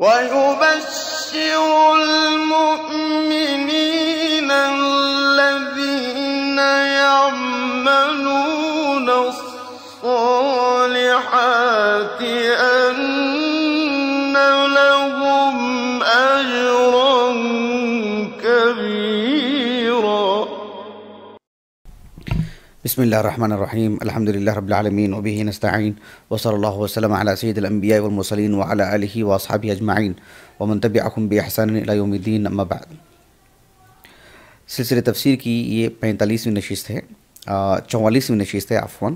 وَيُبَشِّرُ الْمُؤْمِنِينَ الَّذِينَ يَعْمَلُونَ الصَّالِحَاتِ أَنَّ لَهُمْ أَجْرًا كَبِيرًا۔ بسم اللہ الرحمن الرحیم، الحمد للہ رب العالمین وبہ نستعین وصلی اللہ وسلم علی سید الانبیاء والمرسلین وعلی آلہ واصحابہ اجمعین ومن تبعہم بإحسان الی یوم الدین، اما بعد۔ سلسلہ تفسیر کی یہ 45ویں نشست ہے، 44ویں نشست ہے عفواً۔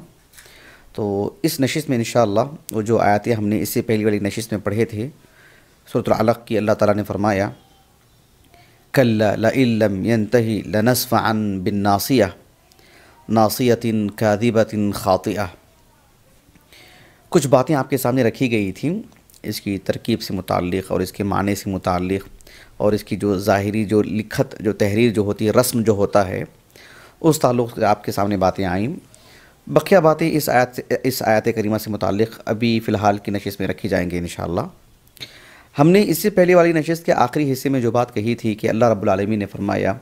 تو اس نشست میں انشاءاللہ وہ جو آیاتیں ہم نے اس سے پہلی والی نشست میں پڑھے تھے سورۃ العلق کی، اللہ تعالیٰ نے فرمایا کلا لئن لم ینتہی لنسفعا بالناصیہ ناصیۃ کاذبۃ خاطئہ۔ کچھ باتیں آپ کے سامنے رکھی گئی تھیں اس کی ترکیب سے متعلق اور اس کے معنی سے متعلق اور اس کی جو ظاہری جو لکھت جو تحریر جو ہوتی ہے، رسم جو ہوتا ہے، اس تعلق سے آپ کے سامنے باتیں آئیں۔ بقیہ باتیں اس آیت کریمہ سے متعلق ابھی فی الحال کی نشست میں رکھی جائیں گے انشاءاللہ۔ ہم نے اس سے پہلے والی نشست کے آخری حصے میں جو بات کہی تھی کہ اللہ رب العالمین نے فرمایا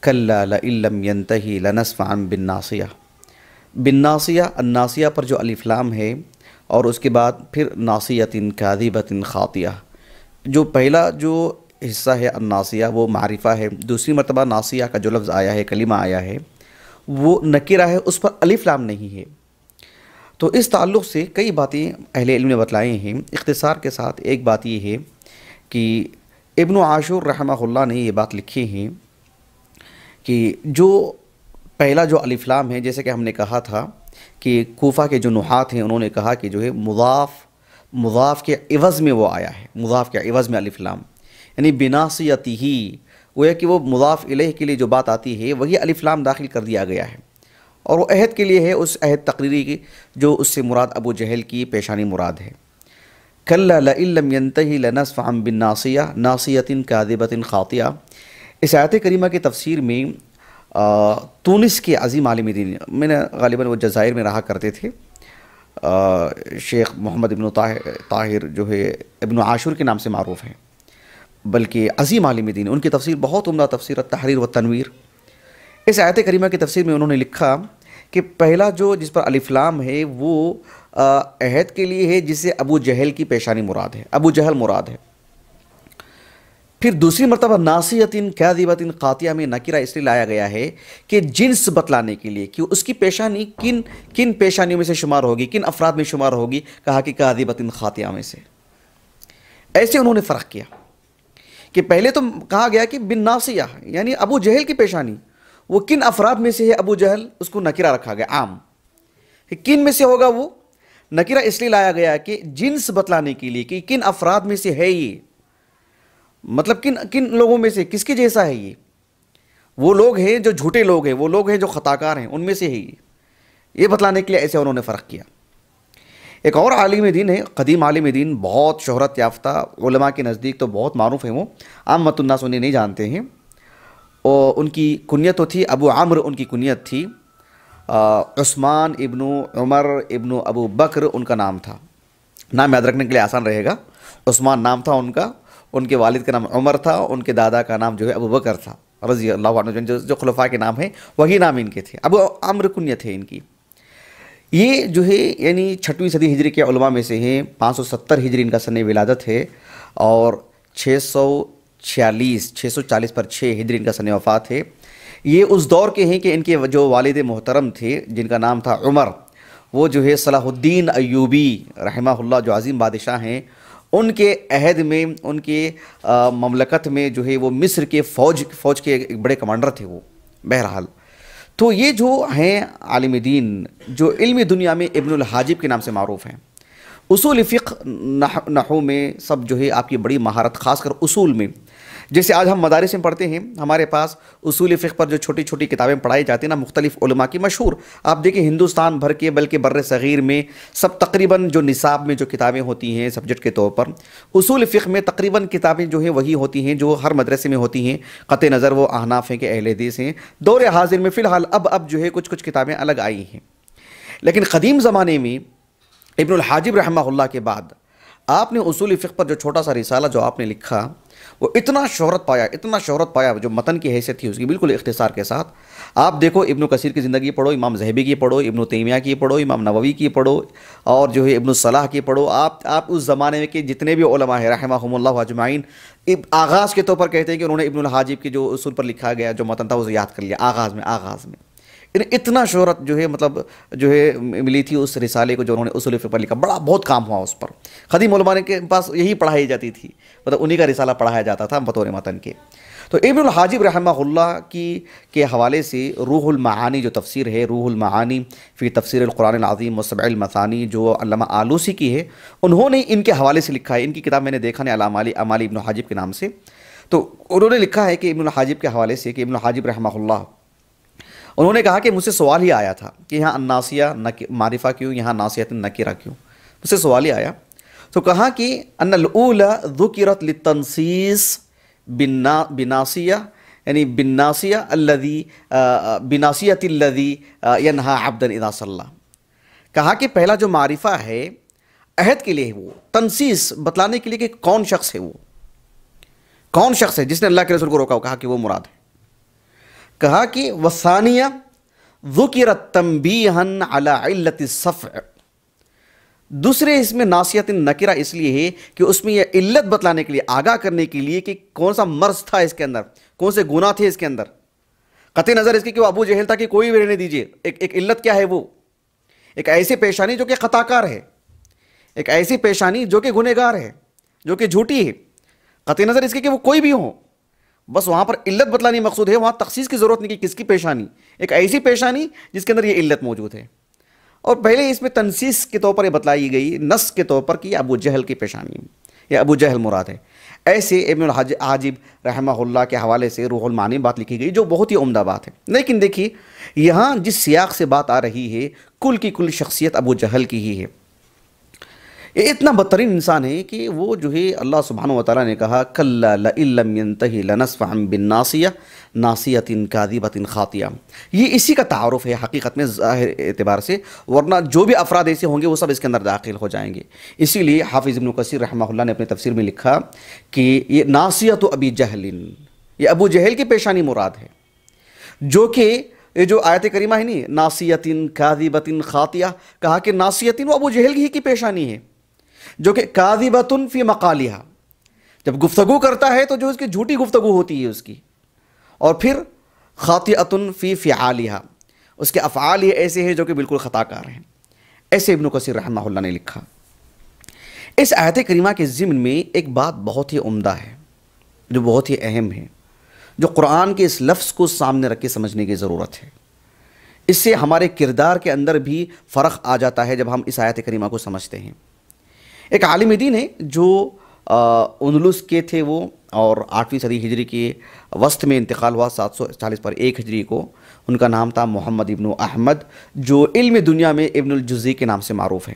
کلا لئن لم ینتہی لنسفعا بالناصیہ۔ بالناصیہ، الناصیہ پر جو الف لام ہے اور اس کے بعد پھر ناصیۃ کاذبۃ خاطئہ۔ جو پہلا جو حصہ ہے الناصیہ وہ معرفہ ہے، دوسری مرتبہ ناصیہ کا جو لفظ آیا ہے، کلمہ آیا ہے، وہ نکرہ ہے، اس پر الف لام نہیں ہے۔ تو اس تعلق سے کئی باتیں اہل علم نے بتلائے ہیں۔ اختصار کے ساتھ ایک بات یہ ہے کہ ابن عاشور رحمہ اللہ نے یہ بات لکھی ہیں کہ جو پہلا جو الف لام ہے، جیسے کہ ہم نے کہا تھا کہ کوفہ کے جو نحات ہیں انہوں نے کہا کہ جو ہے مضاف کے عوض میں وہ آیا ہے، مضاف کے عوض میں الف لام، یعنی بناصیتہ، گویا کہ وہ مضاف الیہ کے لیے جو بات آتی ہے وہی الف لام داخل کر دیا گیا ہے، اور وہ عہد کے لیے ہے، اس عہد تقریری کی جو اس سے مراد ابو جہل کی پیشانی مراد ہے۔ کلا لئن لم ینتہی لنسفعا بالناصیہ ناصیۃ کاذبۃ خاطئہ۔ اس آیت کریمہ کی تفسیر میں تونس کے عظیم عالم دین، میں نے غالباً وہ جزائر میں رہا کرتے تھے، شیخ محمد ابن طاہر جو ہے ابن عاشور کے نام سے معروف ہیں، بلکہ عظیم عالم دین، ان کی تفسیر بہت عمدہ تفسیر التحریر والتنویر۔ اس آیت کریمہ کی تفسیر میں انہوں نے لکھا کہ پہلا جو جس پر الف لام ہے وہ عہد کے لیے ہے جسے ابو جہل کی پیشانی مراد ہے، ابو جہل مراد ہے۔ پھر دوسری مرتبہ ناصیۃ کاذبۃ خاطئہ میں نکرہ اس لیے لایا گیا ہے کہ جنس بتلانے کے لیے کہ اس کی پیشانی کن پیشانیوں میں سے شمار ہوگی، کن افراد میں شمار ہوگی، کہا کہ کاذبۃ خاطئہ میں سے۔ ایسے انہوں نے فرق کیا کہ پہلے تو کہا گیا کہ بالناصیہ یعنی ابو جہل کی پیشانی، وہ کن افراد میں سے ہے ابو جہل، اس کو نکرہ رکھا گیا عام، کہ کن میں سے ہوگا وہ نکرہ اس لیے لایا گیا کہ جنس بتلانے کے لیے کہ کن افراد میں سے ہے یہ، مطلب کن لوگوں میں سے کس کے جیسا ہے یہ، وہ لوگ ہیں جو جھوٹے لوگ ہیں، وہ لوگ ہیں جو خطاکار ہیں، ان میں سے ہے یہ بتلانے کے لیے ایسے انہوں نے فرق کیا۔ ایک اور عالم دین ہے، قدیم عالم دین، بہت شہرت یافتہ، علماء کے نزدیک تو بہت معروف ہیں، وہ عامۃ الناس انہیں نہیں جانتے ہیں، اور ان کی کنیت تو تھی ابو عمرو، ان کی کنیت تھی عثمان ابن عمر ابن ابو بکر ان کا نام تھا، نام یاد رکھنے کے لیے آسان رہے گا۔ عثمان نام تھا ان کا، ان کے والد کا نام عمر تھا، ان کے دادا کا نام جو ہے ابو بکر تھا رضی اللہ عنہ، جو خلفاء کے نام ہیں وہی نام ان کے تھے، ابو عمرو کنیت ہے ان کی۔ یہ جو ہے یعنی 6ویں صدی ہجری کے علماء میں سے ہیں، 570 ہجری ان کا سن ولادت ہے، اور 640 پر 6 ہجری ان کا سن وفات ہے۔ یہ اس دور کے ہیں کہ ان کے جو والد محترم تھے جن کا نام تھا عمر، وہ جو ہے صلاح الدین ایوبی رحمہ اللہ جو عظیم بادشاہ ہیں، ان کے عہد میں، ان کے مملکت میں جو ہے وہ مصر کے فوج کے ایک بڑے کمانڈر تھے وہ۔ بہرحال تو یہ جو ہیں عالم دین جو علم دنیا میں ابن الحاجب کے نام سے معروف ہیں، اصول فقہ نحو میں سب جو ہے آپ کی بڑی مہارت، خاص کر اصول میں، جیسے آج ہم مدارس میں پڑھتے ہیں، ہمارے پاس اصول فقہ پر جو چھوٹی چھوٹی کتابیں پڑھائی جاتی ہیں نا، مختلف علماء کی مشہور، آپ دیکھیں ہندوستان بھر کے بلکہ بر صغیر میں سب تقریباً جو نصاب میں جو کتابیں ہوتی ہیں سبجیکٹ کے طور پر، اصول فقہ میں تقریباً کتابیں جو ہیں وہی ہوتی ہیں جو ہر مدرسے میں ہوتی ہیں، قطع نظر وہ احناف ہیں کہ اہل حدیث ہیں۔ دور حاضر میں فی الحال اب جو ہے کچھ کتابیں الگ آئی ہیں، لیکن قدیم زمانے میں ابن الحاجب رحمہ اللہ کے بعد آپ نے اصول فقہ پر جو چھوٹا سا رسالہ جو آپ نے لکھا وہ اتنا شہرت پایا جو متن کی حیثیت تھی اس کی بالکل اختصار کے ساتھ. آپ دیکھو ابن کثیر کی زندگی پڑھو، امام ذہبی کی پڑھو، ابن تیمیہ کی پڑھو، امام نووی کی پڑھو، اور جو ہے ابن الصلاح کی پڑھو. آپ اس زمانے میں کے جتنے بھی علماء ہیں رحمہم اللہ اجمعین، آغاز کے طور پر کہتے ہیں کہ انہوں نے ابن الحاجب کی جو اصول پر لکھا گیا جو متن تھا اسے یاد کر لیا آغاز میں. اتنا شہرت جو ہے مطلب جو ہے ملی تھی اس رسالے کو جو انہوں نے اصول فقہ پر لکھا. بہت کام ہوا اس پر. قدیم علماء کے پاس یہی پڑھائی جاتی تھی، مطلب انہی کا رسالہ پڑھایا جاتا تھا بطور متن کے. تو ابن الحاجب رحمہ اللہ کے حوالے سے روح المعانی جو تفسیر ہے، روح المعانی فی تفسیر القرآن العظیم و سبع المثانی جو علامہ آلوسی کی ہے، انہوں نے ان کے حوالے سے لکھا ہے. ان کی کتاب میں نے دیکھا ہے اعمال ابن حاجب کے نام سے. تو انہوں نے لکھا ہے کہ ابن الحاجب کے حوالے سے کہ ابن الحاجب رحمہ اللہ انہوں نے کہا کہ مجھ سے سوال ہی آیا تھا کہ یہاں الناسیہ معرفہ کیوں، یہاں ناسیۃ النکرہ کیوں. مجھ سے سوال ہی آیا تو کہا کہ ان الاولی ذکرت للتنصیص بناسیہ، یعنی بناسیۃ الذی ینہا عبدا اذا صلی. کہا کہ پہلا جو معرفہ ہے عہد کے لیے وہ تنصیص بتلانے کے لیے کہ کون شخص ہے، وہ کون شخص ہے جس نے اللہ کے رسول کو روکا. کہا کہ وہ مراد ہے. کہا کہ وثانیہ ذکرت تنبیہا علی علت الصفع. دوسرے اس میں ناسیۃ النکرہ اس لیے ہے کہ اس میں یہ علت بتلانے کے لیے، آگاہ کرنے کے لیے کہ کون سا مرض تھا اس کے اندر، کون سے گناہ تھے اس کے اندر. قطع نظر اس کی کہ وہ ابو جہل تھا کہ کوئی بھی رہنے دیجئے، ایک علت کیا ہے، وہ ایک ایسی پیشانی جو کہ خطا کار ہے، ایک ایسی پیشانی جو کہ گنہگار ہے، جو کہ جھوٹی ہے. قطع نظر اس کی کہ وہ کوئی بھی ہو، بس وہاں پر علت بتلانی مقصود ہے. وہاں تخصیص کی ضرورت نہیں کہ کس کی پیشانی، ایک ایسی پیشانی جس کے اندر یہ علت موجود ہے. اور پہلے اس میں تنصیص کے طور پر یہ بتلائی گئی نص کے طور پر کہ ابو جہل کی پیشانی یا ابو جہل مراد ہے. ایسے ابن الحاجب رحمہ اللہ کے حوالے سے روح المعانی بات لکھی گئی جو بہت ہی عمدہ بات ہے. لیکن دیکھیے یہاں جس سیاق سے بات آ رہی ہے کل کی کل شخصیت ابو جہل کی ہی ہے. یہ اتنا بدترین انسان ہے کہ وہ جو ہے اللہ سبحانہ و تعالیٰ نے کہا کلا لئن لم ينتہی لنصفعا بالناصیہ ناصیۃ کاذبۃ خاطیہ. یہ اسی کا تعارف ہے حقیقت میں ظاہر اعتبار سے، ورنہ جو بھی افراد ایسے ہوں گے وہ سب اس کے اندر داخل ہو جائیں گے. اسی لیے حافظ ابن کثیر رحمہ اللہ نے اپنے تفسیر میں لکھا کہ یہ ناصیۃ ابی جہل، یہ ابو جہل کی پیشانی مراد ہے. جو کہ یہ جو آیت کریمہ ہے نہیں ناصیۃ کاذبۃ خاطیہ، کہا کہ ناصیۃ وہ ابو جہل ہی کی پیشانی ہے جو کہ کاذبۃ فی مقالہا، جب گفتگو کرتا ہے تو جو اس کی جھوٹی گفتگو ہوتی ہے اس کی، اور پھر خاطئۃ فی فعالہا، اس کے افعال یہ ایسے ہیں جو کہ بالکل خطا کار ہیں. ایسے ابن کثیر رحمہ اللہ نے لکھا. اس آیت کریمہ کے ضمن میں ایک بات بہت ہی عمدہ ہے جو بہت ہی اہم ہے، جو قرآن کے اس لفظ کو سامنے رکھ کے سمجھنے کی ضرورت ہے. اس سے ہمارے کردار کے اندر بھی فرق آ جاتا ہے جب ہم اس آیت کریمہ کو سمجھتے ہیں. ایک عالم دین ہے جو اندلس کے تھے وہ، اور 8ویں صدی ہجری کے وسط میں انتقال ہوا 740 پر 1 ہجری کو. ان کا نام تھا محمد ابن احمد، جو علم دنیا میں ابن الجزی کے نام سے معروف ہے.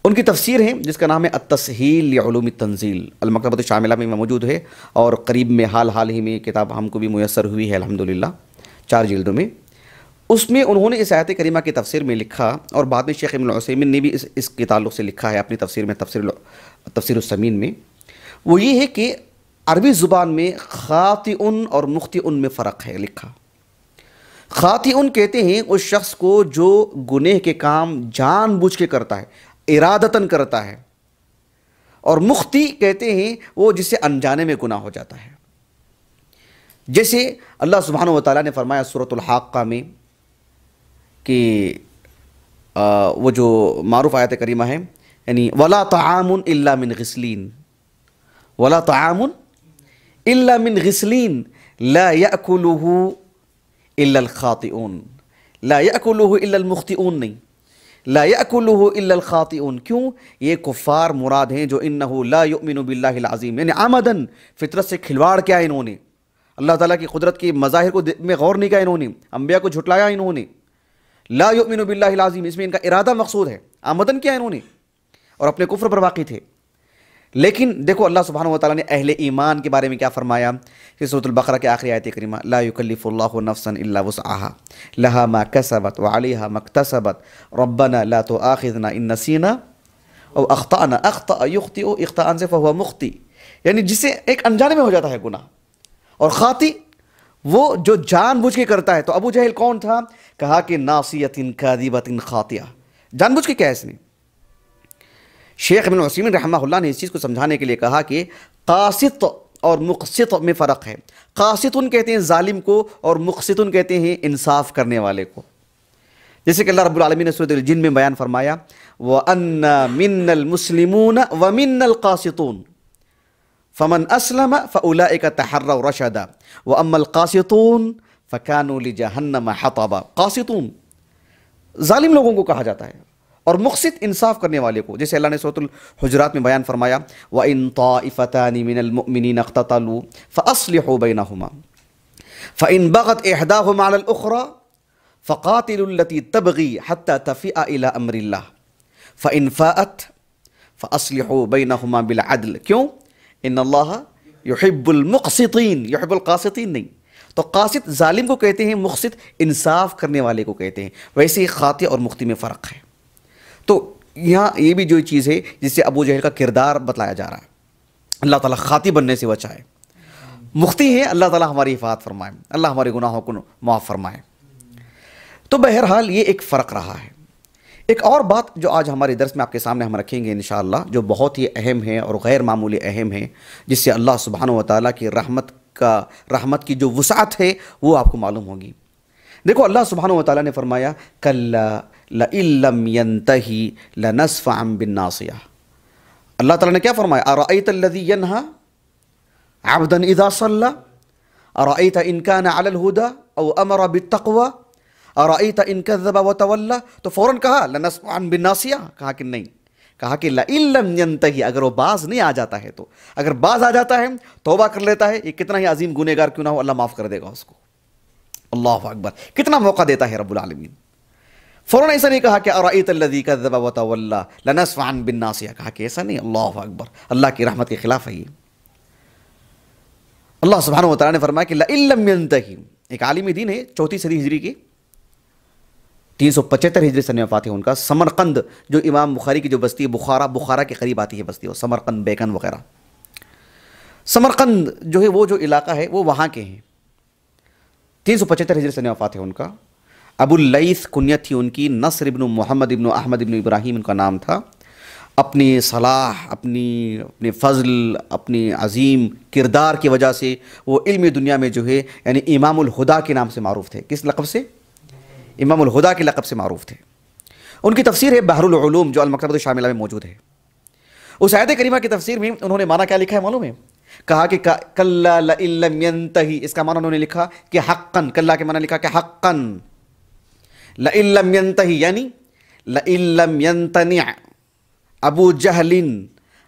ان کی تفسیر ہے جس کا نام ہے التسہیل لعلوم التنزیل، المکتبۃ الشاملہ میں موجود ہے، اور قریب میں حال ہی میں کتاب ہم کو بھی میسر ہوئی ہے الحمدللہ 4 جلدوں میں. اس میں انہوں نے اس آیت کریمہ کی تفسیر میں لکھا، اور بعد میں شیخ ابن عثیمین نے بھی اس کے تعلق سے لکھا ہے اپنی تفسیر میں، تفسیر السمین میں. وہ یہ ہے کہ عربی زبان میں خاطئ اور مخطئ میں فرق ہے. لکھا خاطئ کہتے ہیں اس شخص کو جو گناہ کے کام جان بوجھ کے کرتا ہے، ارادتاً کرتا ہے، اور مخطئ کہتے ہیں وہ جس سے انجانے میں گناہ ہو جاتا ہے. جیسے اللہ سبحانہ و تعالیٰ نے فرمایا سورۃ الحاقہ میں کہ وہ جو معروف آیت کریمہ ہے، یعنی ولا طعام الا من غسلین، ولا طعام الا من غسلین لا یأکلہ الا الخاطئون، لا یأکلہ الا المخطئون نہیں، لا یأکلہ الا الخاطئون. کیوں؟ یہ کفار مراد ہیں جو انہ لا یؤمن باللہ العظیم، یعنی عمدن فطرت سے کھلواڑ کیا انہوں نے، اللہ تعالیٰ کی قدرت کی مظاہر کو میں غور نہیں کیا انہوں نے، انبیاء کو جھٹلایا انہوں نے. لا یؤمن باللہ العظیم اس میں ان کا ارادہ مقصود ہے، آمدن کیا انہوں نے، اور اپنے کفر پر باقی تھے. لیکن دیکھو اللہ سبحانہ و تعالیٰ نے اہل ایمان کے بارے میں کیا فرمایا کہ سورۃ البقرہ کے آخری آیت کریمہ لا یکلف اللہ نفسا الا وسعها لها ما کسبت وعلیہا ما اکتسبت ربنا لا تؤاخذنا ان نسینا او اخطأنا، اخطأ یخطئ اخطاء سے فہو مخطئ، یعنی جسے ایک انجانے میں ہو جاتا ہے گناہ، اور خاطی وہ جو جان بوجھ کے کرتا ہے۔ تو ابو جہل کون تھا؟ کہا کہ ناصیۃ کاذبۃ خاطئہ، جان بوجھ کے کیا ہے اس نے؟ شیخ ابن عثیمین رحمہ اللہ نے اس چیز کو سمجھانے کے لیے کہا کہ قاسط اور مقسط میں فرق ہے۔ قاسطن کہتے ہیں ظالم کو، اور مقسطن کہتے ہیں انصاف کرنے والے کو۔ جیسے کہ اللہ رب العالمین نے سورۃ الجن میں بیان فرمایا وَأَنَّا مِنَّا الْمُسْلِمُونَ وَمِنَّا الْقَاسِطُونَ فَمَنْ أَسْلَمَ فَأُولَئِكَ تَحَرَّوْا رَشَدًا وَأَمَّا الْقَاسِطُونَ فَكَانُوا لِجَهَنَّمَ حَطَبًا۔ قاسطون ظالم لوگوں کو کہا جاتا ہے، اور مقسط انصاف کرنے والے کو، جیسے اللہ نے سورۃ الحجرات میں بیان فرمایا وَإِن طَائِفَتَانِ مِنَ الْمُؤْمِنِينَ اقْتَتَلُوا فَأَصْلِحُوا بَيْنَهُمَا فَإِن بَغَتْ إِحْدَاهُمَا عَلَى الْأُخْرَى فَقَاتِلُوا الَّتِي تَبْغِي حَتَّى تَفِيءَ إِلَى أَمْرِ اللَّهِ فَإِن فَاءَتْ فَأَصْلِحُوا بَيْنَهُمَا بِالْعَدْلِ۔ کیوں؟ ان اللہ یحب المقسطین، یحب القاسطین نہیں۔ تو قاسط ظالم کو کہتے ہیں، مقسط انصاف کرنے والے کو کہتے ہیں۔ ویسے ہی خاطئ اور مخطئ میں فرق ہے۔ تو یہاں یہ بھی جو چیز ہے جس سے ابو جہل کا کردار بتلایا جا رہا ہے، اللہ تعالیٰ خاطئ بننے سے بچائے۔ مخطئ ہے، اللہ تعالیٰ ہماری حفاظت فرمائے، اللہ ہمارے گناہوں کو معاف فرمائے۔ تو بہرحال یہ ایک فرق رہا ہے۔ ایک اور بات جو آج ہمارے درس میں آپ کے سامنے ہم رکھیں گے انشاءاللہ، جو بہت ہی اہم ہے اور غیر معمولی اہم ہے، جس سے اللہ سبحانہ و تعالیٰ کی رحمت کی جو وسعت ہے وہ آپ کو معلوم ہوگی۔ دیکھو اللہ سبحانہ و تعالیٰ نے فرمایا کَلَّا لَئِن لَّمْ يَنْتَهِ لَنَسْفَعًا بِالنَّاصِیَةِ۔ اللہ تعالیٰ نے کیا فرمایا؟ أَرَأَيْتَ الَّذِي يَنْهَى عَبْدًا إِذَا صَلَّى أَرَأَيْتَ إِنْ كَانَ عَلَى الْهُدَى أَوْ أَمَرَ بِالتَّقْوَى أَرَأَيْتَ إِنْ كَذَّبَ وَتَوَلَّى۔ تو فوراً کہا لَنَسْفَعًا بِالنَّاصِیَةِ، کہا کہ نہیں، کہا کہ لَئِن لَّمْ يَنْتَهِ، اگر وہ باز نہیں آ جاتا ہے تو، اگر باز آ جاتا ہے توبہ کر لیتا ہے، یہ کتنا ہی عظیم گنہگار کیوں نہ ہو، اللہ معاف کر دے گا اس کو۔ اللہ اکبر، کتنا موقع دیتا ہے رب العالمین۔ فوراً ایسا نہیں کہا کہ أَرَأَيْتَ الَّذِي كَذَّبَ وَتَوَلَّى لَنَسْفَعًا بِالنَّاصِیَةِ، کہا کہ ایسا نہیں۔ اللہ اکبر، اللہ کی رحمت کے خلاف ہے یہ۔ اللہ سبحانہ و تعالیٰ نے فرمایا کہ لَئِن لَّمْ يَنْتَهِ، ایک عالم دین ہے 4 صدی ہجری کی، 375 ہجری سن میں وفات ہے ان کا، سمرقند جو امام بخاری کی جو بستی ہے، بخارا کے قریب آتی ہے بستی، وہ سمرقند، بیکن وغیرہ۔ سمرقند جو ہے وہ جو علاقہ ہے وہ وہاں کے ہیں، 375 ہجری سن میں وفات ہے ان کا۔ ابو اللیث کنیت تھی ان کی، نصر ابن محمد ابن احمد ابن ابراہیم ان کا نام تھا۔ اپنی صلاح، اپنے فضل، اپنی عظیم کردار کی وجہ سے وہ علم دنیا میں جو ہے یعنی امام الہدا کے نام سے معروف تھے۔ کس لقب سے؟ امام الہدا کے لقب سے معروف تھے۔ ان کی تفسیر ہے بحر العلوم جو المکتبۃ الشاملہ میں موجود ہے۔ اس آیت کریمہ کی تفسیر میں انہوں نے معنی کیا لکھا ہے معلوم ہے؟ کہا کہ کلا لئن لم ینتہی، اس کا معنی انہوں نے لکھا کہ حقاً، کلا کے معنی لکھا کہ حقاً، لئن لم ینتہی یعنی لئن لم ینتنع ابو جہل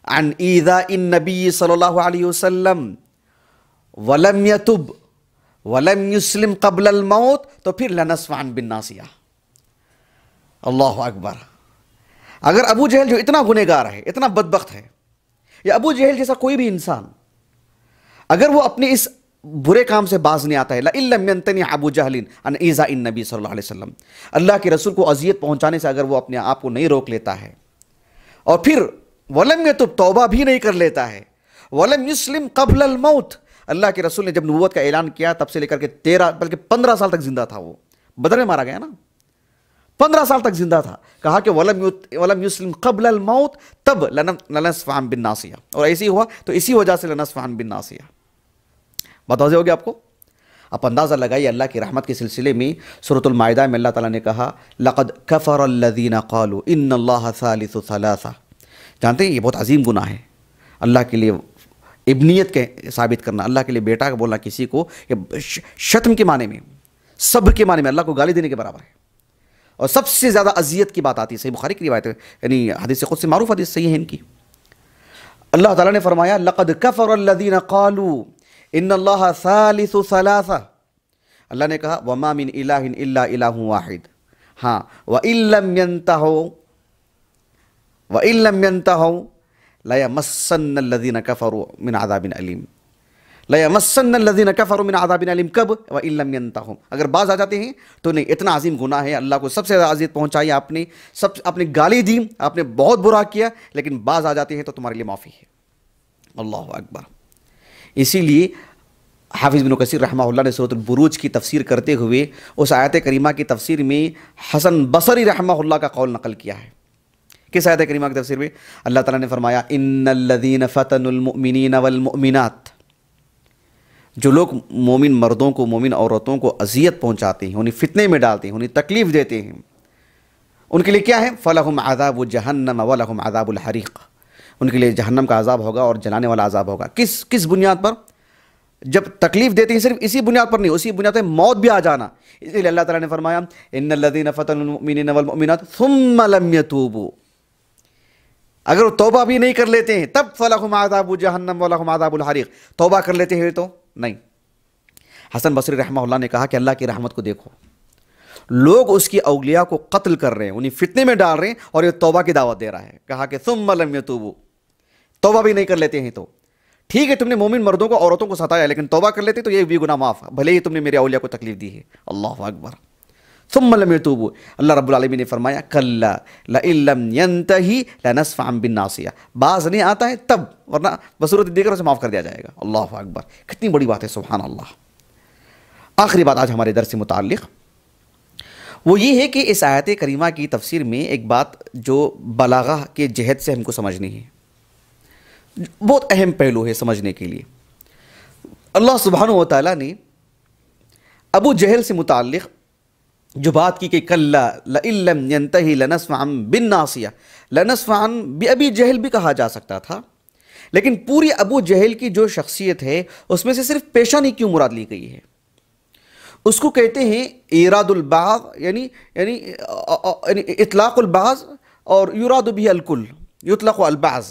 عن ایذاء النبی صلی اللہ علیہ وسلم ولم یتب ولم یسلم قبل الموت تو پھر لنسفعا بالناصیہ۔ اللہ اکبر، اگر ابو جہل جو اتنا گنہگار ہے، اتنا بدبخت ہے، یا ابو جہل جیسا کوئی بھی انسان اگر وہ اپنے اس برے کام سے باز نہیں آتا ہے، لئن لم ينتنع ابو جہل عن ایذاء النبی صلی اللہ علیہ وسلم، اللہ کے رسول کو اذیت پہنچانے سے اگر وہ اپنے آپ کو نہیں روک لیتا ہے، اور پھر ولم یتب، توبہ بھی نہیں کر لیتا ہے، ولم یسلم قبل الموت، اللہ کے رسول نے جب نبوت کا اعلان کیا تب سے لے کر کے 13 بلکہ 15 سال تک زندہ تھا، وہ بدر میں مارا گیا نا، 15 سال تک زندہ تھا، کہا کہ ولم یسلم قبل الموت تب لنسفعا بالناصیہ، اور ایسی ہوا تو اسی وجہ سے لنسفعا بالناصیہ۔ بات واضح ہو گیا آپ کو؟ آپ اندازہ لگائیے اللہ کی رحمت کے سلسلے میں سورۃ المائدہ میں اللہ تعالیٰ نے کہا لقد کفر الذین قالوا ان اللہ ثالث ثلاثہ۔ جانتے ہیں یہ بہت عظیم گناہ ہے، اللہ کے لیے ابنیت کے ثابت کرنا، اللہ کے لیے بیٹا بولنا کسی کو، یہ شتم کے معنی میں، سب کے معنی میں اللہ کو گالی دینے کے برابر ہے، اور سب سے زیادہ اذیت کی بات آتی ہے۔ صحیح بخاری کی روایت ہے، یعنی حدیث قدسی سے معروف حدیث صحیح ہے ان کی۔ اللہ تعالیٰ نے فرمایا لقد کفر الذین قالوا ان اللہ ثالث ثلاثہ، اللہ نے کہا وما من الہ الا الہ واحد، ہاں وَإِن لم ينتہوا لَيَمَسَّنَّ الَّذِينَ كَفَرُوا مِنْ عَذَابٍ أَلِيمٍ، لَيَمَسَّنَّ الَّذِينَ كَفَرُوا مِنْ عَذَابٍ أَلِيمٍ کب وَإِن لَّمْ يَنْتَهُوا، اگر باز آ جاتے ہیں تو نہیں، اتنا عظیم گناہ ہے، اللہ کو سب سے زیادہ اذیت پہنچائی آپ نے، آپ نے گالی دی، آپ نے بہت برا کیا، لیکن باز آ جاتے ہیں تو تمہارے لیے معافی ہے۔ اللہ اکبر۔ اسی لیے حافظ ابن کثیر رحمہ اللہ نے سورۃ البروج کی تفسیر کرتے ہوئے اس آیت کریمہ کی تفسیر میں حسن بصری رحمہ اللہ کا قول نقل کیا ہے۔ کس آیت کریمہ کی تفسیر میں؟ اللہ تعالیٰ نے فرمایا ان الذین فتنوا المؤمنین والمؤمنات، جو لوگ مومن مردوں کو، مومن عورتوں کو اذیت پہنچاتے ہیں، انہیں فتنے میں ڈالتے ہیں، انہیں تکلیف دیتے ہیں، ان کے لیے کیا ہے؟ فَلَهُمْ عَذَابُ جَهَنَّمَ وَلَهُمْ عَذَابُ الْحَرِيقِ، ان کے لیے جہنم کا عذاب ہوگا اور جلانے والا عذاب ہوگا۔ کس بنیاد پر؟ جب تکلیف دیتے ہیں صرف اسی بنیاد پر نہیں، اسی بنیاد پر موت بھی آ جانا۔ اسی لیے اللہ تعالیٰ نے فرمایا ان الذین فتنوا المؤمنین والمؤمنات ثم لم يتوبوا، اگر وہ توبہ بھی نہیں کر لیتے ہیں تب فلہم عذاب جہنم ولہم عذاب الحریق، توبہ کر لیتے ہیں تو نہیں۔ حسن بصری رحمہ اللہ نے کہا کہ اللہ کی رحمت کو دیکھو، لوگ اس کی اولیاء کو قتل کر رہے ہیں، انہیں فتنے میں ڈال رہے ہیں، اور یہ توبہ کی دعوت دے رہا ہے۔ کہا کہ ثم لم يتوبوا، توبہ بھی نہیں کر لیتے ہیں تو ٹھیک ہے، تم نے مومن مردوں کو عورتوں کو ستایا، لیکن توبہ کر لیتے تو یہ بھی گناہ معاف، بھلے ہی تم نے میرے اولیاء کو تکلیف دی ہے۔ اللہ اکبر۔ ثم لم يتوبوا، اللہ رب العالمین نے فرمایا کلا لئن لم ينتہی لنصفعا بالناصیہ، باز نہیں آتا ہے تب، ورنہ بصورت دیگر اسے معاف کر دیا جائے گا۔ اللہ اکبر، کتنی بڑی بات ہے، سبحان اللہ۔ آخری بات آج ہمارے درس سے متعلق وہ یہ ہے کہ اس آیت کریمہ کی تفسیر میں ایک بات جو بلاغہ کے جہت سے ہم کو سمجھنی ہے، بہت اہم پہلو ہے سمجھنے کے لیے۔ اللہ سبحانہ و تعالیٰ نے ابو جہل سے متعلق جو بات کی کہ کلا لئن لم ینتہی لنصفعا بالناصیہ، لنصفعا بأبی جہل بھی کہا جا سکتا تھا، لیکن پوری ابو جہل کی جو شخصیت ہے اس میں سے صرف پیشانی کیوں مراد لی گئی ہے؟ اس کو کہتے ہیں ایراد البعض، یعنی اطلاق البعض، اور یراد بھی الکل، یطلق البعض،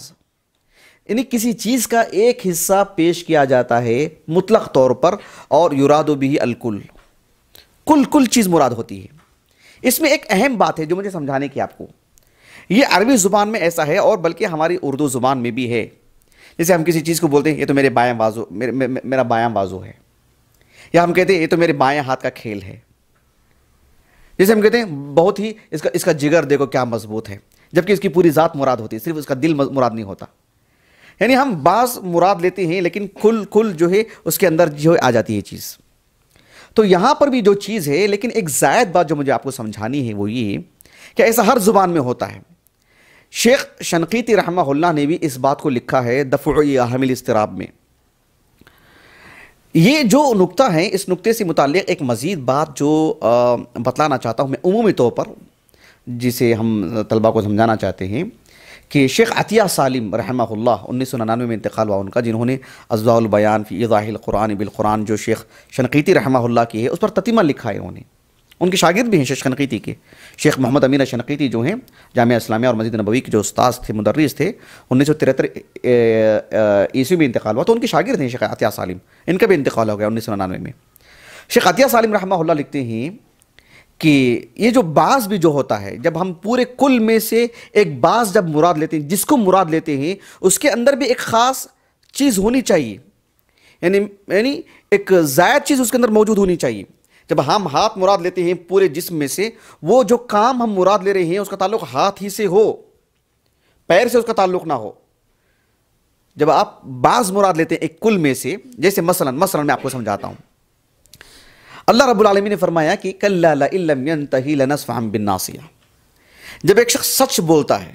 یعنی کسی چیز کا ایک حصہ پیش کیا جاتا ہے مطلق طور پر، اور یراد بھی الکل، کل چیز مراد ہوتی ہے۔ اس میں ایک اہم بات ہے جو مجھے سمجھانے کی آپ کو، یہ عربی زبان میں ایسا ہے اور بلکہ ہماری اردو زبان میں بھی ہے۔ جیسے ہم کسی چیز کو بولتے ہیں یہ تو میرے بایاں بازو، میرا بایاں بازو ہے، یا ہم کہتے ہیں یہ تو میرے بایاں ہاتھ کا کھیل ہے۔ جیسے ہم کہتے ہیں بہت ہی اس کا جگر دیکھو کیا مضبوط ہے، جبکہ اس کی پوری ذات مراد ہوتی ہے، صرف اس کا دل مراد نہیں ہوتا۔ یعنی ہم بعض مراد لیتے ہیں لیکن کل جو ہے اس کے اندر جو آ جاتی ہے چیز۔ تو یہاں پر بھی جو چیز ہے، لیکن ایک زائد بات جو مجھے آپ کو سمجھانی ہے وہ یہ کہ ایسا ہر زبان میں ہوتا ہے۔ شیخ شنقیطی رحمہ اللہ نے بھی اس بات کو لکھا ہے دفع ایہام الاضطراب میں۔ یہ جو نقطہ ہے، اس نقطے سے متعلق ایک مزید بات جو بتلانا چاہتا ہوں میں عمومی طور پر، جسے ہم طلبہ کو سمجھانا چاہتے ہیں، کہ شیخ عطیہ سالم رحمہ اللہ 1999 میں انتقال ہوا ان کا، جنہوں نے اضواء البیان فی ایضاح القرآن بالقرآن جو شیخ شنقیطی رحمہ اللہ کی ہے اس پر تتمہ لکھا ہے انہوں نے۔ ان کے شاگرد بھی ہیں شیخ شنقیطی کے، شیخ محمد امین شنقیطی جو ہیں جامعہ اسلامیہ اور مسجد نبوی کے جو استاذ تھے، مدرس تھے، 1973 عیسوی میں انتقال ہوا، تو ان کے شاگرد ہیں شیخ عطیہ سالم، ان کا بھی انتقال ہو گیا 1999 میں۔ شیخ عطیہ سالم رحمہ اللہ لکھتے ہیں کہ یہ جو بعض بھی جو ہوتا ہے، جب ہم پورے کل میں سے ایک بعض جب مراد لیتے ہیں، جس کو مراد لیتے ہیں اس کے اندر بھی ایک خاص چیز ہونی چاہیے، یعنی ایک زائد چیز اس کے اندر موجود ہونی چاہیے۔ جب ہم ہاتھ مراد لیتے ہیں پورے جسم میں سے، وہ جو کام ہم مراد لے رہے ہیں اس کا تعلق ہاتھ ہی سے ہو، پیر سے اس کا تعلق نہ ہو۔ جب آپ بعض مراد لیتے ہیں ایک کل میں سے، جیسے مثلا میں آپ کو سمجھاتا ہوں، اللہ رب العالمین نے فرمایا کہ کلا لئن لم ینتہی لنصفعا بالناصیہ۔ جب ایک شخص سچ بولتا ہے،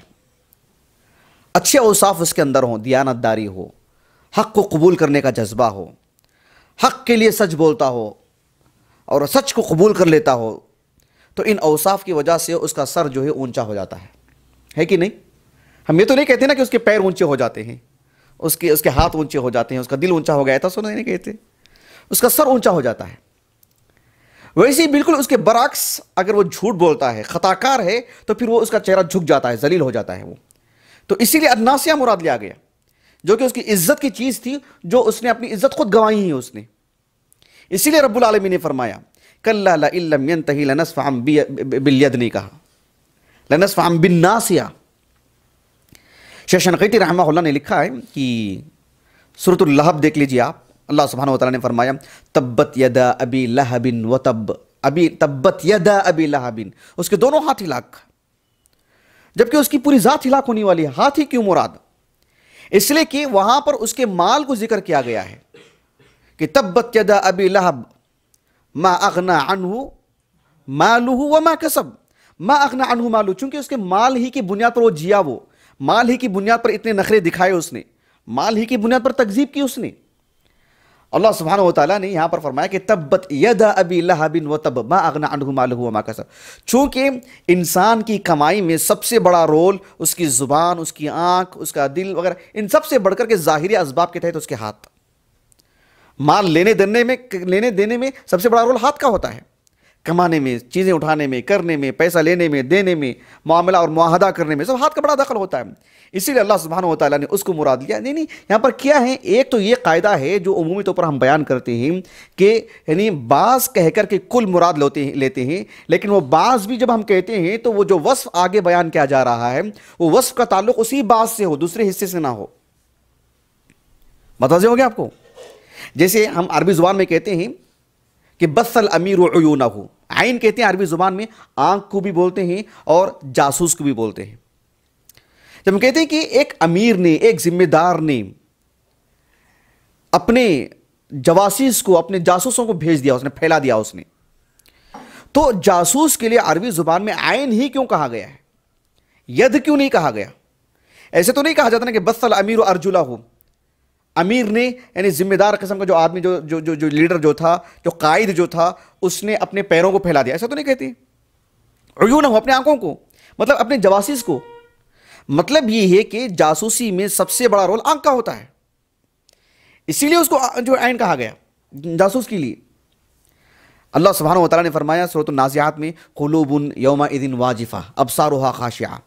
اچھے اوصاف اس کے اندر ہوں، دیانت داری ہو، حق کو قبول کرنے کا جذبہ ہو، حق کے لیے سچ بولتا ہو اور سچ کو قبول کر لیتا ہو، تو ان اوصاف کی وجہ سے اس کا سر جو ہے اونچا ہو جاتا ہے کہ نہیں؟ ہم یہ تو نہیں کہتے نا کہ اس کے پیر اونچے ہو جاتے ہیں، اس کے ہاتھ اونچے ہو جاتے ہیں، اس کا دل اونچا ہو گیا تھا، سو نہیں کہتے، اس کا سر اونچا ہو جاتا ہے۔ ویسے ہی بالکل اس کے برعکس اگر وہ جھوٹ بولتا ہے، خطا کار ہے، تو پھر وہ اس کا چہرہ جھک جاتا ہے، ذلیل ہو جاتا ہے وہ۔ تو اسی لیے الناصیہ مراد لیا گیا، جو کہ اس کی عزت کی چیز تھی، جو اس نے اپنی عزت خود گنوائی ہے اس نے۔ اسی لیے رب العالمین نے فرمایا کلا لئن لم ینتہی لنصفعا بالید، نہیں کہا لنصفعا بالناصیہ۔ شیخ شنقیطی رحمہ اللہ نے لکھا ہے کہ سورۃ اللہب دیکھ لیجیے آپ، اللہ سبحانہ وتعالیٰ نے فرمایا تبت یدا ابی لہب وتب، ابی تبت یدا ابی لہب، اس کے دونوں ہاتھ ہلاک، جبکہ اس کی پوری ذات ہلاک ہونے والی ہے۔ ہاتھ ہی کیوں مراد؟ اس لیے کہ وہاں پر اس کے مال کو ذکر کیا گیا ہے کہ تبت یدا ابی لہب ما اغنا عنہ مالہ وما کسب، ما اغنا عنہ مالہ، چونکہ اس کے مال ہی کی بنیاد پر وہ جیا، وہ مال ہی کی بنیاد پر اتنے نخرے دکھائے اس نے، مال ہی کی بنیاد پر تکذیب کی اس نے۔ اللہ سبحانہ وتعالیٰ نے یہاں پر فرمایا کہ تبت یدا ابی لہب وتب ما اغنا عنہ مالہ وما کسب، چونکہ انسان کی کمائی میں سب سے بڑا رول اس کی زبان، اس کی آنکھ، اس کا دل وغیرہ، ان سب سے بڑھ کر کے ظاہری اسباب کے تحت اس کے ہاتھ۔ مال لینے دینے میں سب سے بڑا رول ہاتھ کا ہوتا ہے، کمانے میں، چیزیں اٹھانے میں، کرنے میں، پیسہ لینے میں، دینے میں، معاملہ اور معاہدہ کرنے میں، سب ہاتھ کا بڑا دخل ہوتا ہے۔ اسی لیے اللہ سبحانہ وتعالیٰ نے اس کو مراد لیا۔ نہیں، یہاں پر کیا ہے، ایک تو یہ قاعدہ ہے جو عمومی طور پر ہم بیان کرتے ہیں کہ یعنی بعض کہہ کر کے کل مراد لیتے ہیں، لیکن وہ بعض بھی جب ہم کہتے ہیں تو وہ جو وصف آگے بیان کیا جا رہا ہے وہ وصف کا تعلق اسی بعض سے ہو، دوسرے حصے سے نہ ہو۔ متوجہ ہو گیا آپ کو؟ جیسے ہم عربی زبان میں کہتے ہیں کہ بث الامیر عیونہ، عین کہتے ہیں عربی زبان میں، آنکھ کو بھی بولتے ہیں اور جاسوس کو بھی بولتے ہیں۔ جب ہم کہتے ہیں کہ ایک امیر نے، ایک ذمہ دار نے اپنے جواسیس کو، اپنے جاسوسوں کو بھیج دیا، اس نے پھیلا دیا اس نے، تو جاسوس کے لیے عربی زبان میں عین ہی کیوں کہا گیا ہے؟ ید کیوں نہیں کہا گیا؟ ایسے تو نہیں کہا جاتا نا کہ بث الامیر ارجلہ، امیر نے یعنی ذمہ دار قسم کا جو آدمی، جو لیڈر جو تھا، جو قائد جو تھا، اس نے اپنے پیروں کو پھیلا دیا، ایسا تو نہیں کہتے۔ عیونہ، اپنے آنکھوں کو، مطلب اپنے جواسیس کو، مطلب یہ ہے کہ جاسوسی میں سب سے بڑا رول آنکھ کا ہوتا ہے، اسی لیے اس کو جو عین کہا گیا جاسوس کے لیے۔ اللہ سبحانہ وتعالیٰ نے فرمایا سورۃ النازعات میں قلوب یومئذ واجفہ ابصارها خاشعہ،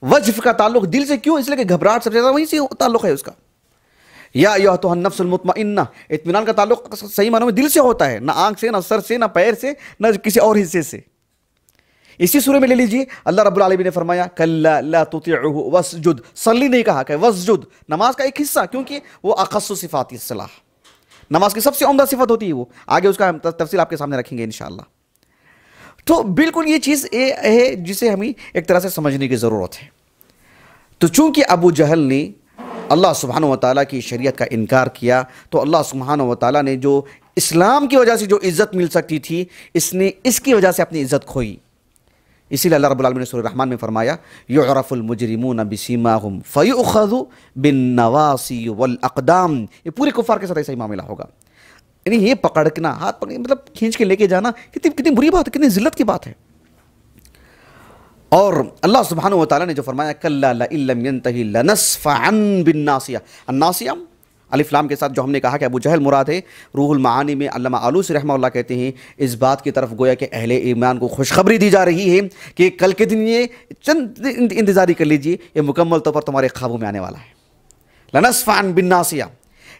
وجف کا تعلق دل سے کیوں؟ اس لیے کہ گھبراہٹ سب سے زیادہ وہیں سے تعلق ہے اس کا۔ یا ایھا النفس المطمئنہ، اطمینان کا تعلق صحیح معنوں میں دل سے ہوتا ہے، نہ آنکھ سے، نہ سر سے، نہ پیر سے، نہ کسی اور حصے سے۔ اسی سورہ میں لے لیجئے، اللہ رب العالمین نے فرمایا کلا لا تطعہ واسجد، صلی نہیں کہا کہ واسجد، نماز کا ایک حصہ، کیونکہ وہ اخص صفات الصلاۃ، نماز کی سب سے عمدہ صفت ہوتی ہے وہ، آگے اس کا تفصیل آپ کے سامنے رکھیں گے انشاءاللہ۔ تو بالکل یہ چیز ہے جسے ہمیں ایک طرح سے سمجھنے کی ضرورت ہے۔ تو چونکہ ابو جہل نے اللہ سبحانہ وتعالیٰ کی شریعت کا انکار کیا، تو اللہ سبحانہ وتعالیٰ نے جو اسلام کی وجہ سے جو عزت مل سکتی تھی، اس نے اس کی وجہ سے اپنی عزت کھوئی۔ اسی لیے اللہ رب العالمین نے سورہ رحمان میں فرمایا یعرف المجرمون بسیماہم فیؤخذ بالنواصی والاقدام، یہ پورے کفار کے ساتھ ایسا ہی معاملہ ہوگا، یعنی یہ پکڑنا، ہاتھ پکڑ مطلب کھینچ کے لے کے جانا، کتنی بری بات ہے، کتنی ذلت کی بات ہے۔ اور اللہ سبحانہ وتعالیٰ نے جو فرمایا کلا لئن لم ینتہی لنصفعا بالناصیہ، الناصیہ الف لام کے ساتھ جو ہم نے کہا کہ ابو جہل مراد ہے، روح المعانی میں علامہ آلوسی رحمہ اللہ کہتے ہیں اس بات کی طرف گویا کہ اہل ایمان کو خوشخبری دی جا رہی ہے کہ کل کے دن یہ چند انتظاری کر لیجئے، یہ مکمل طور پر تمہارے خوابوں میں آنے والا ہے۔ لنصفعا بالناصیہ،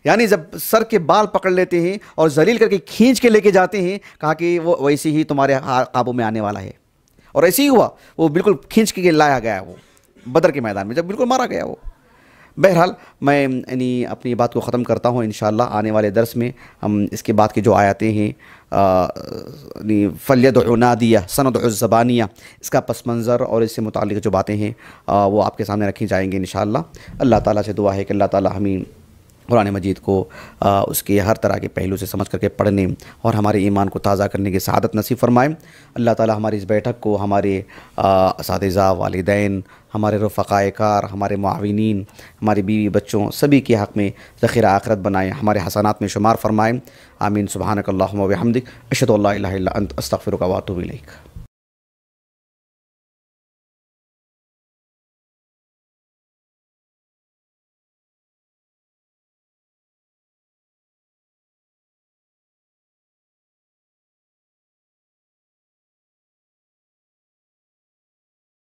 یعنی جب سر کے بال پکڑ لیتے ہیں اور ذلیل کر کے کھینچ کے لے کے جاتے ہیں، کہا کہ وہ ویسے ہی تمہارے قابو میں آنے والا ہے، اور ایسے ہی ہوا، وہ بالکل کھینچ کے لایا گیا، وہ بدر کے میدان میں جب بالکل مارا گیا وہ۔ بہرحال میں یعنی اپنی بات کو ختم کرتا ہوں، انشاءاللہ آنے والے درس میں ہم اس کے بعد کی جو آیاتیں ہیں فلیدع نادیہ سندع الزبانیہ، اس کا پس منظر اور اس سے متعلق جو باتیں ہیں وہ آپ کے سامنے رکھی جائیں گے انشاءاللہ۔ اللہ تعالیٰ سے دعا ہے کہ اللہ تعالیٰ ہمیں قرآن مجید کو اس کے ہر طرح کے پہلو سے سمجھ کر کے پڑھنے اور ہمارے ایمان کو تازہ کرنے کی سعادت نصیب فرمائے۔ اللہ تعالیٰ ہماری اس بیٹھک کو ہمارے اساتذہ، والدین، ہمارے رفقائے کار، ہمارے معاونین، ہماری بیوی بچوں سبھی کے حق میں ذخیرہ آخرت بنائے، ہمارے حسنات میں شمار فرمائے۔ آمین۔ سبحانک اللہم و بحمدک، اشہد ان لا الہ الا انت، استغفرک و اتوب الیک۔